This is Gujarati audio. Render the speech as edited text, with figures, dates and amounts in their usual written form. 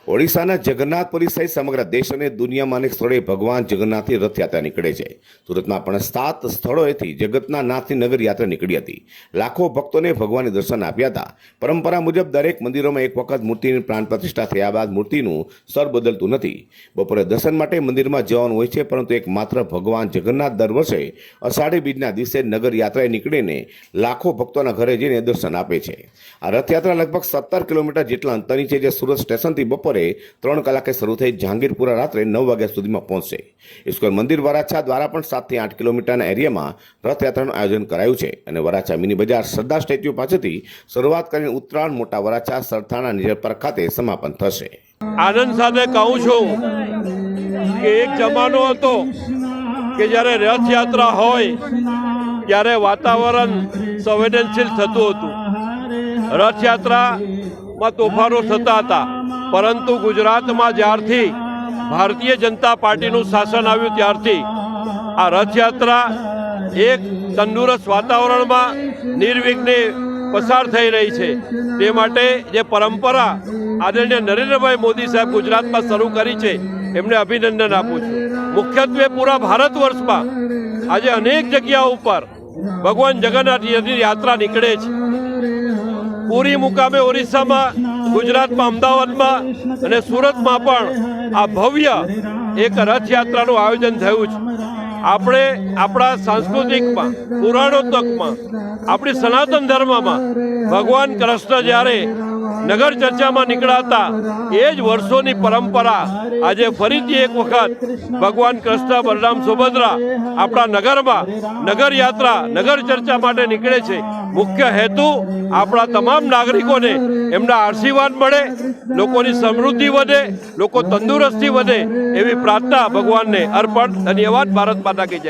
ઓડિશાના જગન્નાથપુરી સહિત સમગ્ર દેશ અને દુનિયામાં અનેક સ્થળોએ ભગવાન જગન્નાથની રથયાત્રા નીકળે છે। સુરતમાં પણ 7 સ્થળોએથી જગતના નાથની નગર યાત્રા નીકળી હતી। લાખો ભક્તોને ભગવાનને દર્શન આપ્યા હતા। પરંપરા મુજબ દરેક મંદિરોમાં એક વખત મૂર્તિની પ્રાણ પ્રતિષ્ઠા થયા બાદ મૂર્તિનું સ્તર બદલતું નથી। બપોરે દર્શન માટે મંદિરમાં જવાનું હોય છે, પરંતુ એક માત્ર ભગવાન જગન્નાથ દર વર્ષે અષાઢી બીજના દિવસે નગર યાત્રાએ નીકળીને લાખો ભક્તોના ઘરે જઈને દર્શન આપે છે। આ રથયાત્રા લગભગ 17 કિલોમીટર જેટલા અંતરની છે, જે સુરત સ્ટેશનથી બપોરે 3 કલાકે શરૂ થઈ જહાંગીરપુરા રાત્રે 9 વાગ્યા સુધીમાં પહોંચશે। ઇસ્કોન મંદિર વરાછા દ્વારા પણ 7 થી 8 કિલોમીટરના એરિયામાં રથયાત્રાનું આયોજન કરાયું છે અને વરાછા મિની બજાર સરદાર સ્ટેચ્યુ પાસેથી શરૂઆત કરીને ઉત્તરાયણ મોટા વરાછા સરથાણા નિઝર પાર્ક ખાતે સમાપન થશે। આનંદ સાથે કહું છું કે એક જમાનો હતો કે જ્યારે રથયાત્રા હોય ત્યારે વાતાવરણ સંવેદનશીલ થતું હતું। રથયાત્રામાં તોફાનો થતા હતા, પરંતુ ગુજરાતમાં જ્યારથી ભારતીય જનતા પાર્ટીનું શાસન આવ્યું ત્યારથી આ રથયાત્રા એક તંદુરસ્ત વાતાવરણમાં નિર્વિઘ્ને પસાર થઈ રહી છે। તે માટે જે પરંપરા આદરણીય નરેન્દ્રભાઈ મોદી સાહેબ ગુજરાતમાં શરૂ કરી છે, એમને અભિનંદન આપું છું। મુખ્યત્વે પૂરા ભારત વર્ષમાં આજે અનેક જગ્યાઓ ઉપર ભગવાન જગન્નાથની યાત્રા નીકળે છે। પૂરી મુકામે ઓરિસ્સામાં, ગુજરાતમાં અમદાવાદમાં અને સુરતમાં પણ આ ભવ્ય એક રથયાત્રાનું આયોજન થયું છે। આપણે આપણા સાંસ્કૃતિકમાં, પુરાણોત્તકમાં, આપણી સનાતન ધર્મમાં ભગવાન કૃષ્ણ જ્યારે નગર ચર્ચામાં નીકળાતા એ જ વર્ષોની પરંપરા આજે ફરીથી એક વખત ભગવાન કૃષ્ણ, બલરામ, સુભદ્રા આપણા નગરમાં નગર યાત્રા, નગર ચર્ચા માટે નીકળે છે। મુખ્ય હેતુ આપણા તમામ નાગરિકોને એમના આશીર્વાદ મળે, લોકોની સમૃદ્ધિ વધે, લોકો તંદુરસ્તી વધે, એવી પ્રાર્થના ભગવાનને અર્પણ। ધન્યવાદ। ભારત માતા કી જય।